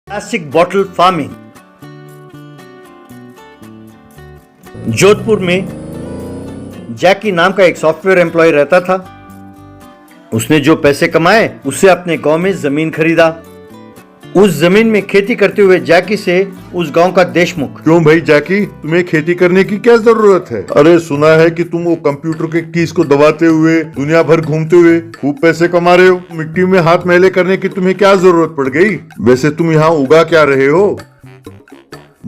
Plastic bottle farming. Jodhpur में जैकी नाम का एक सॉफ्टवेयर एम्प्लॉय रहता था। उसने जो पैसे कमाए उससे अपने गांव में जमीन खरीदा। उस जमीन में खेती करते हुए जैकी से उस गांव का देशमुख, क्यों भाई जैकी, तुम्हें खेती करने की क्या जरूरत है? अरे सुना है कि तुम वो कंप्यूटर के कीज को दबाते हुए दुनिया भर घूमते हुए खूब पैसे कमा रहे हो। मिट्टी में हाथ मैले करने की तुम्हें क्या जरूरत पड़ गई? वैसे तुम यहाँ उगा क्या रहे हो?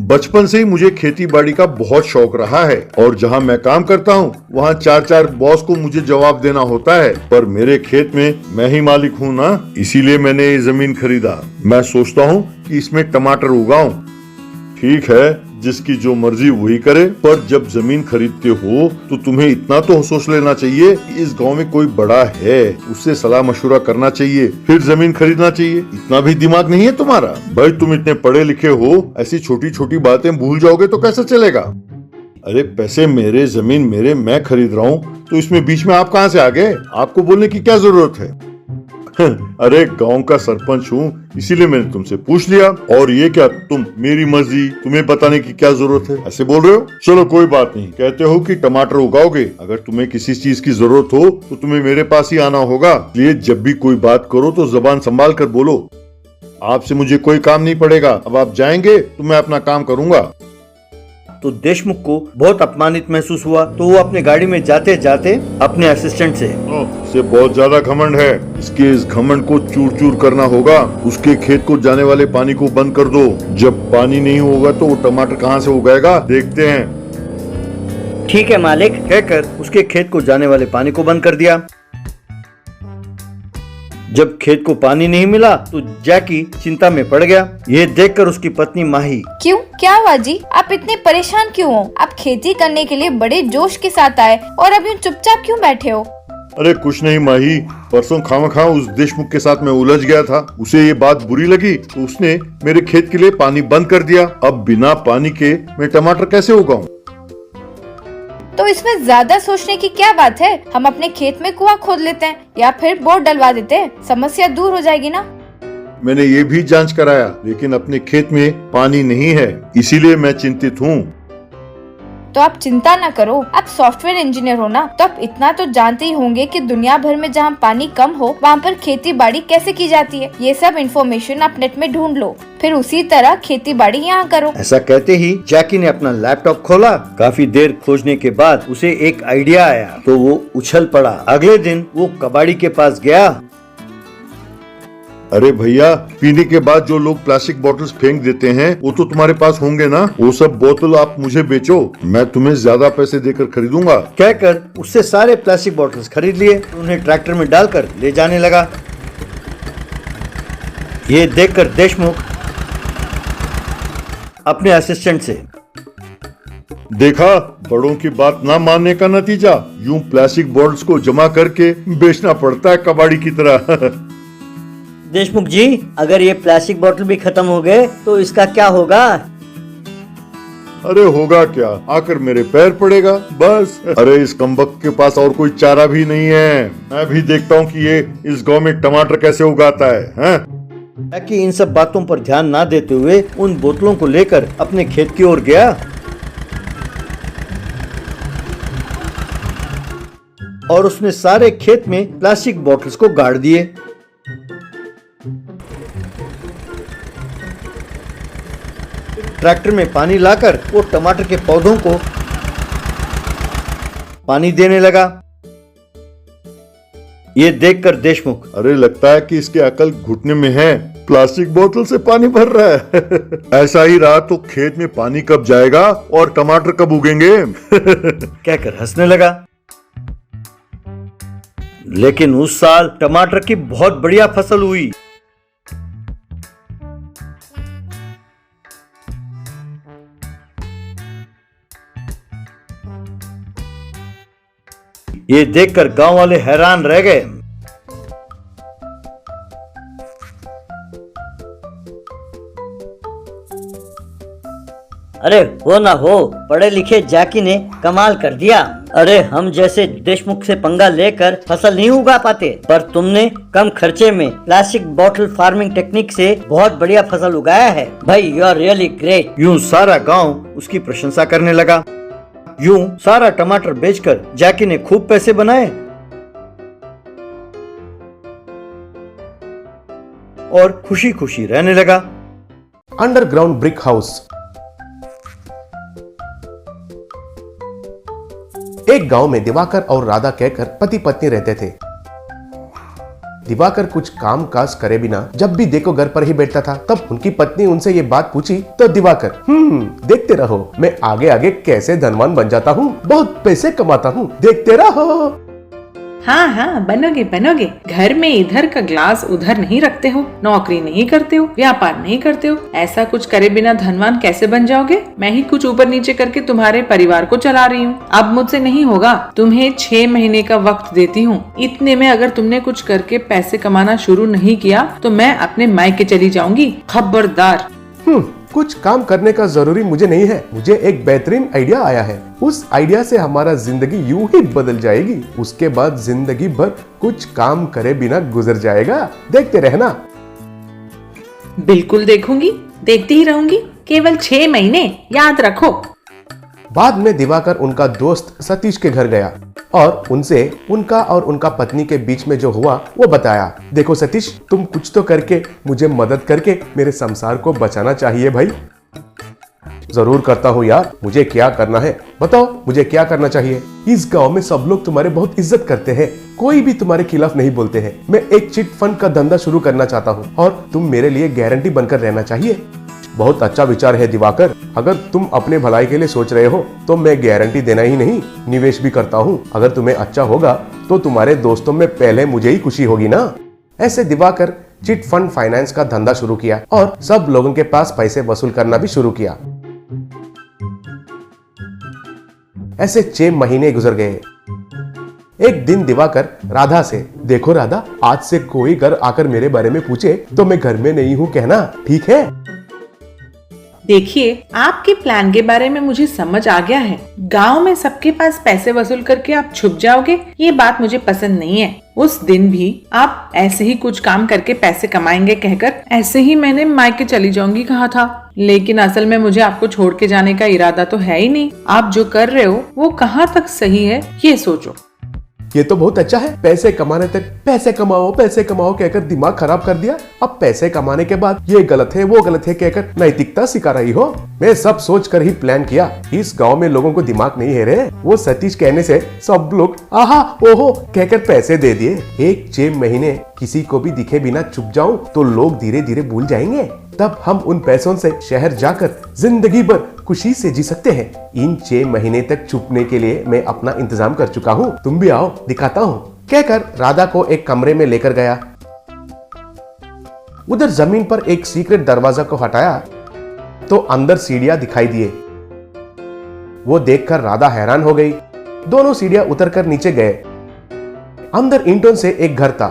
बचपन से ही मुझे खेती बाड़ी का बहुत शौक रहा है और जहाँ मैं काम करता हूँ वहाँ चार चार बॉस को मुझे जवाब देना होता है, पर मेरे खेत में मैं ही मालिक हूँ ना, इसीलिए मैंने ये जमीन खरीदा। मैं सोचता हूँ कि इसमें टमाटर उगाऊं। ठीक है, जिसकी जो मर्जी वही करे, पर जब जमीन खरीदते हो तो तुम्हें इतना तो सोच लेना चाहिए कि इस गांव में कोई बड़ा है, उससे सलाह मशवरा करना चाहिए, फिर जमीन खरीदना चाहिए। इतना भी दिमाग नहीं है तुम्हारा? भाई तुम इतने पढ़े लिखे हो, ऐसी छोटी छोटी बातें भूल जाओगे तो कैसे चलेगा? अरे पैसे मेरे, जमीन मेरे, मैं खरीद रहा हूँ तो इसमें बीच में आप कहाँ से आ गए? आपको बोलने की क्या जरूरत है? अरे गांव का सरपंच हूँ इसीलिए मैंने तुमसे पूछ लिया। और ये क्या, तुम मेरी मर्जी, तुम्हें बताने की क्या जरूरत है, ऐसे बोल रहे हो? चलो कोई बात नहीं, कहते हो कि टमाटर उगाओगे, अगर तुम्हें किसी चीज की जरूरत हो तो तुम्हें मेरे पास ही आना होगा। इसलिए जब भी कोई बात करो तो जबान संभाल कर बोलो। आपसे मुझे कोई काम नहीं पड़ेगा, अब आप जाएंगे तो मैं अपना काम करूंगा। तो देशमुख को बहुत अपमानित महसूस हुआ, तो वो अपने गाड़ी में जाते जाते अपने असिस्टेंट से, इसे बहुत ज्यादा घमंड है, इसके इस घमंड को चूर चूर करना होगा। उसके खेत को जाने वाले पानी को बंद कर दो। जब पानी नहीं होगा तो वो टमाटर कहाँ से उगाएगा, देखते हैं। ठीक है मालिक, कहकर उसके खेत को जाने वाले पानी को बंद कर दिया। जब खेत को पानी नहीं मिला तो जैकी चिंता में पड़ गया। ये देखकर उसकी पत्नी माही, क्यों, क्या हुआ जी? आप इतने परेशान क्यों हो? आप खेती करने के लिए बड़े जोश के साथ आए और अब यूँ चुपचाप क्यों बैठे हो? अरे कुछ नहीं माही, परसों खामखा उस देशमुख के साथ मैं उलझ गया था। उसे ये बात बुरी लगी तो उसने मेरे खेत के लिए पानी बंद कर दिया। अब बिना पानी के मैं टमाटर कैसे उगाऊं? तो इसमें ज्यादा सोचने की क्या बात है? हम अपने खेत में कुआं खोद लेते हैं या फिर बोर डलवा देते हैं, समस्या दूर हो जाएगी ना। मैंने ये भी जांच कराया, लेकिन अपने खेत में पानी नहीं है, इसीलिए मैं चिंतित हूँ। तो आप चिंता न करो, आप सॉफ्टवेयर इंजीनियर हो ना, तो आप इतना तो जानते ही होंगे कि दुनिया भर में जहाँ पानी कम हो वहाँ पर खेती बाड़ी कैसे की जाती है। ये सब इन्फॉर्मेशन आप नेट में ढूंढ लो, फिर उसी तरह खेती बाड़ी यहाँ करो। ऐसा कहते ही जैकी ने अपना लैपटॉप खोला। काफी देर खोजने के बाद उसे एक आइडिया आया तो वो उछल पड़ा। अगले दिन वो कबाड़ी के पास गया। अरे भैया, पीने के बाद जो लोग प्लास्टिक बोतल्स फेंक देते हैं वो तो तुम्हारे पास होंगे ना? वो सब बोतल आप मुझे बेचो, मैं तुम्हें ज्यादा पैसे देकर खरीदूंगा। कहकर उससे सारे प्लास्टिक बॉटल्स खरीद लिए, उन्हें ट्रैक्टर में डालकर ले जाने लगा। ये देखकर देशमुख अपने असिस्टेंट से, देखा, बड़ों की बात ना मानने का नतीजा, यूं प्लास्टिक बॉटल्स को जमा करके बेचना पड़ता है कबाड़ी की तरह। देशमुख जी, अगर ये प्लास्टिक बोतल भी खत्म हो गए तो इसका क्या होगा? अरे होगा क्या, आकर मेरे पैर पड़ेगा बस। अरे इस कमबख्त के पास और कोई चारा भी नहीं है। मैं भी देखता हूँ कि ये इस गांव में टमाटर कैसे उगाता है, हैं? ताकि इन सब बातों पर ध्यान ना देते हुए उन बोतलों को लेकर अपने खेत की ओर गया और उसने सारे खेत में प्लास्टिक बॉटल्स को गाड़ दिए। ट्रैक्टर में पानी लाकर वो टमाटर के पौधों को पानी देने लगा। ये देखकर देशमुख, अरे लगता है कि इसके अकल घुटने में है, प्लास्टिक बोतल से पानी भर रहा है। ऐसा ही रहा तो खेत में पानी कब जाएगा और टमाटर कब उगेंगे? कहकर हंसने लगा। लेकिन उस साल टमाटर की बहुत बढ़िया फसल हुई। ये देखकर गांव वाले हैरान रह गए। अरे हो ना हो, पढ़े लिखे जैकी ने कमाल कर दिया। अरे हम जैसे देशमुख से पंगा लेकर फसल नहीं उगा पाते, पर तुमने कम खर्चे में प्लास्टिक बॉटल फार्मिंग टेक्निक से बहुत बढ़िया फसल उगाया है भाई, यू आर रियली ग्रेट। यूं सारा गांव उसकी प्रशंसा करने लगा। यूं सारा टमाटर बेचकर जैकी ने खूब पैसे बनाए और खुशी खुशी रहने लगा। Underground brick house. एक गांव में दिवाकर और राधा कहकर पति पत्नी रहते थे। दिवाकर कुछ काम काज करे बिना जब भी देखो घर पर ही बैठता था। तब उनकी पत्नी उनसे ये बात पूछी तो दिवाकर देखते रहो, मैं आगे आगे कैसे धनवान बन जाता हूँ, बहुत पैसे कमाता हूँ, देखते रहो। हाँ हाँ, बनोगे बनोगे। घर में इधर का ग्लास उधर नहीं रखते हो, नौकरी नहीं करते हो, व्यापार नहीं करते हो, ऐसा कुछ करे बिना धनवान कैसे बन जाओगे? मैं ही कुछ ऊपर नीचे करके तुम्हारे परिवार को चला रही हूँ। अब मुझसे नहीं होगा, तुम्हें 6 महीने का वक्त देती हूँ। इतने में अगर तुमने कुछ करके पैसे कमाना शुरू नहीं किया तो मैं अपने मायके चली जाऊंगी, खबरदार। कुछ काम करने का जरूरी मुझे नहीं है, मुझे एक बेहतरीन आइडिया आया है। उस आइडिया से हमारा जिंदगी यूं ही बदल जाएगी। उसके बाद जिंदगी भर कुछ काम करे बिना गुजर जाएगा, देखते रहना। बिल्कुल देखूंगी, देखती ही रहूंगी, केवल 6 महीने, याद रखो। बाद में दिवाकर उनका दोस्त सतीश के घर गया और उनसे उनका और उनका पत्नी के बीच में जो हुआ वो बताया। देखो सतीश, तुम कुछ तो करके मुझे मदद करके मेरे संसार को बचाना चाहिए भाई। जरूर करता हूँ यार, मुझे क्या करना है बताओ, मुझे क्या करना चाहिए? इस गांव में सब लोग तुम्हारे बहुत इज्जत करते हैं, कोई भी तुम्हारे खिलाफ नहीं बोलते हैं। मैं एक चिट फंड का धंधा शुरू करना चाहता हूँ और तुम मेरे लिए गारंटी बनकर रहना चाहिए। बहुत अच्छा विचार है दिवाकर, अगर तुम अपने भलाई के लिए सोच रहे हो तो मैं गारंटी देना ही नहीं, निवेश भी करता हूँ। अगर तुम्हें अच्छा होगा तो तुम्हारे दोस्तों में पहले मुझे ही खुशी होगी ना। ऐसे दिवाकर चिट फंड फाइनेंस का धंधा शुरू किया और सब लोगों के पास पैसे वसूल करना भी शुरू किया। ऐसे 6 महीने गुजर गए। एक दिन दिवाकर राधा से, देखो राधा, आज से कोई घर आकर मेरे बारे में पूछे तो मैं घर में नहीं हूँ कहना, ठीक है? देखिए, आपके प्लान के बारे में मुझे समझ आ गया है। गांव में सबके पास पैसे वसूल करके आप छुप जाओगे, ये बात मुझे पसंद नहीं है। उस दिन भी आप ऐसे ही कुछ काम करके पैसे कमाएंगे कहकर ऐसे ही मैंने मायके चली जाऊंगी कहा था, लेकिन असल में मुझे आपको छोड़ के जाने का इरादा तो है ही नहीं। आप जो कर रहे हो वो कहाँ तक सही है ये सोचो। ये तो बहुत अच्छा है, पैसे कमाने तक पैसे कमाओ कहकर दिमाग खराब कर दिया। अब पैसे कमाने के बाद ये गलत है वो गलत है कहकर नैतिकता सिखा रही हो। मैं सब सोच कर ही प्लान किया। इस गांव में लोगों को दिमाग नहीं है रे। वो सतीश कहने से सब लोग आहा ओहो कहकर पैसे दे दिए। एक 6 महीने किसी को भी दिखे बिना छुप जाऊं तो लोग धीरे धीरे भूल जाएंगे। तब हम उन पैसों से शहर जाकर जिंदगी भर खुशी से जी सकते हैं। इन 6 महीने तक छुपने के लिए मैं अपना इंतजाम कर चुका हूँ, तुम भी आओ दिखाता हूँ कहकर राधा को एक कमरे में लेकर गया। उधर जमीन पर एक सीक्रेट दरवाजा को हटाया तो अंदर सीढ़ियां दिखाई दिए। वो देखकर राधा हैरान हो गई। दोनों सीढ़ियां उतरकर नीचे गए। अंदर ईंटों से एक घर था।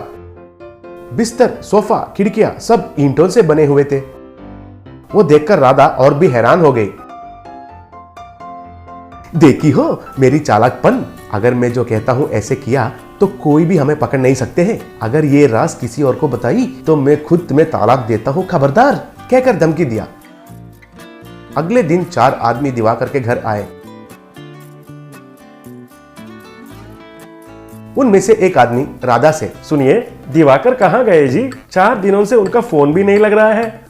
बिस्तर, सोफा, खिड़कियां सब ईंटों से बने हुए थे। वो देखकर राधा और भी हैरान हो गई। देखी हो मेरी चालाकपन, अगर मैं जो कहता हूं ऐसे किया तो कोई भी हमें पकड़ नहीं सकते हैं। अगर ये राज किसी और को बताई तो मैं खुद तुम्हें तलाक देता हूं, खबरदार कहकर धमकी दिया। अगले दिन 4 आदमी दिवाकर के घर आए। उनमें से एक आदमी राधा से, सुनिए दिवाकर कहाँ गए जी? 4 दिनों से उनका फोन भी नहीं लग रहा है।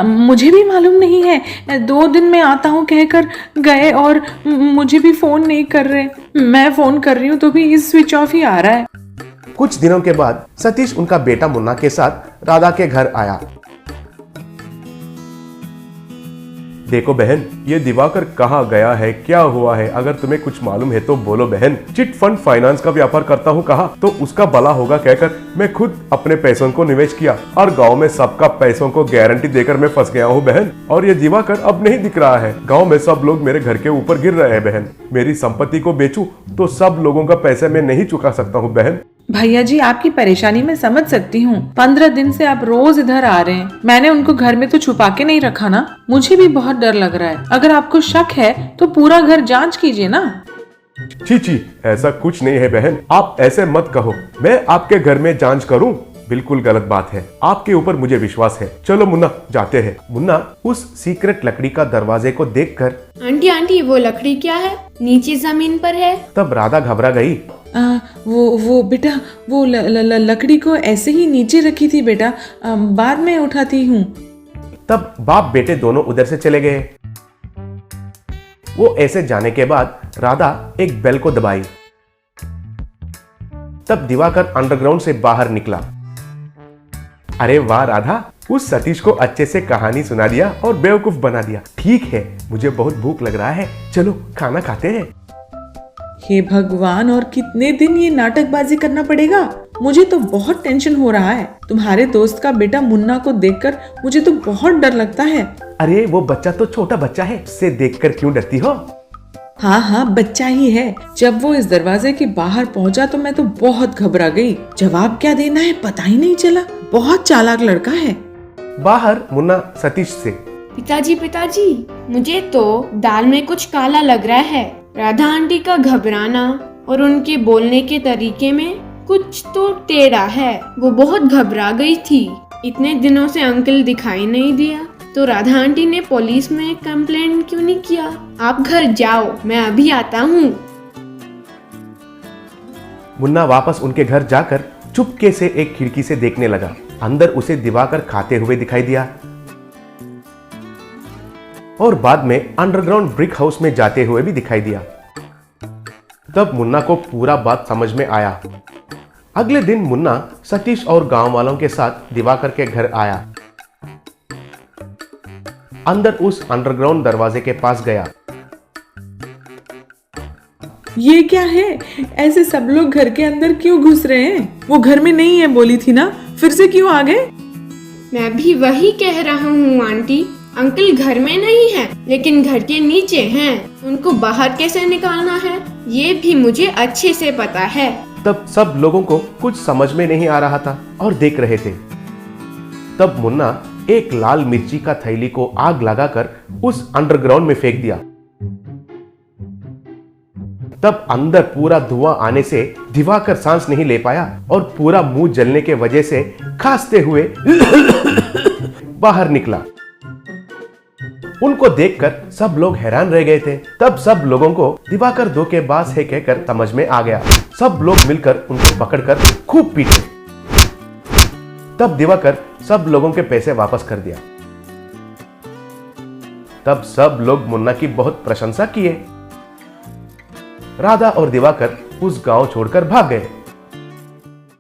मुझे भी मालूम नहीं है, 2 दिन में आता हूँ कहकर गए और मुझे भी फोन नहीं कर रहे। मैं फोन कर रही हूँ तो भी स्विच ऑफ ही आ रहा है। कुछ दिनों के बाद सतीश उनका बेटा मुन्ना के साथ राधा के घर आया। देखो बहन, ये दिवाकर कहाँ गया है, क्या हुआ है? अगर तुम्हें कुछ मालूम है तो बोलो बहन। चिट फंड फाइनेंस का व्यापार करता हूँ कहा तो उसका भला होगा कहकर मैं खुद अपने पैसों को निवेश किया और गांव में सबका पैसों को गारंटी देकर मैं फंस गया हूँ बहन। और ये दिवाकर अब नहीं दिख रहा है। गाँव में सब लोग मेरे घर के ऊपर गिर रहे हैं बहन। मेरी संपत्ति को बेचूं तो सब लोगों का पैसे मैं नहीं चुका सकता हूँ बहन। भैया जी, आपकी परेशानी मैं समझ सकती हूँ। 15 दिन से आप रोज इधर आ रहे हैं। मैंने उनको घर में तो छुपा के नहीं रखा ना। मुझे भी बहुत डर लग रहा है। अगर आपको शक है तो पूरा घर जांच कीजिए ना। छी, ऐसा कुछ नहीं है बहन, आप ऐसे मत कहो। मैं आपके घर में जांच करूं? बिल्कुल गलत बात है। आपके ऊपर मुझे विश्वास है। चलो मुन्ना, जाते हैं। मुन्ना उस सीक्रेट लकड़ी का दरवाजे को देखकर, आंटी आंटी वो लकड़ी क्या है? नीचे जमीन पर है। तब राधा घबरा गई। वो बेटा, वो लकड़ी को ऐसे ही नीचे रखी थी बेटा, बाद में उठाती हूँ। तब बाप बेटे दोनों उधर से चले गए। वो ऐसे जाने के बाद राधा एक बेल को दबाई। तब दिवाकर अंडरग्राउंड से बाहर निकला। अरे वाह राधा, उस सतीश को अच्छे से कहानी सुना दिया और बेवकूफ बना दिया। ठीक है, मुझे बहुत भूख लग रहा है, चलो खाना खाते हैं। हे भगवान, और कितने दिन ये नाटकबाजी करना पड़ेगा? मुझे तो बहुत टेंशन हो रहा है। तुम्हारे दोस्त का बेटा मुन्ना को देखकर मुझे तो बहुत डर लगता है। अरे वो बच्चा तो छोटा बच्चा है, उससे देखकर क्यों डरती हो? हाँ, बच्चा ही है। जब वो इस दरवाजे के बाहर पहुंचा तो मैं तो बहुत घबरा गई। जवाब क्या देना है पता ही नहीं चला। बहुत चालाक लड़का है। बाहर मुन्ना सतीश से, पिताजी, मुझे तो दाल में कुछ काला लग रहा है। राधा आंटी का घबराना और उनके बोलने के तरीके में कुछ तो टेढ़ा है। वो बहुत घबरा गई थी। इतने दिनों से अंकल दिखाई नहीं दिया, तो राधा आंटी ने पुलिस में कंप्लेंट क्यों नहीं किया? आप घर जाओ, मैं अभी आता हूँ। मुन्ना वापस उनके घर जाकर चुपके से एक खिड़की से देखने लगा। अंदर उसे दिवाकर खाते हुए दिखाई दिया और बाद में अंडरग्राउंड ब्रिक हाउस में जाते हुए भी दिखाई दिया। तब मुन्ना को पूरा बात समझ में आया। अगले दिन मुन्ना सतीश और गांव वालों के साथ दिवाकर के घर आया। अंदर उस अंडरग्राउंड दरवाजे के पास गया। ये क्या है? ऐसे सब लोग घर के अंदर क्यों घुस रहे हैं? वो घर में नहीं है बोली थी ना, फिर से क्यों आ गए? मैं भी वही कह रहा हूँ आंटी। अंकल घर में नहीं है, लेकिन घर के नीचे हैं। उनको बाहर कैसे निकालना है ये भी मुझे अच्छे से पता है। तब सब लोगों को कुछ समझ में नहीं आ रहा था और देख रहे थे। तब मुन्ना एक लाल मिर्ची का थैली को आग लगाकर उस अंडरग्राउंड में फेंक दिया। तब अंदर पूरा धुआं आने से दिवाकर सांस नहीं ले पाया और पूरा मुंह जलने के वजह से खांसते हुए बाहर निकला। उनको देखकर सब लोग हैरान रह गए थे। तब सब लोगों को दिवाकर धोखेबाज है कहकर समझ में आ गया। सब लोग मिलकर उनको पकड़कर खूब पीटे। तब दिवाकर सब लोगों के पैसे वापस कर दिया। तब सब लोग मुन्ना की बहुत प्रशंसा किए। राधा और दिवाकर उस गांव छोड़कर भाग गए।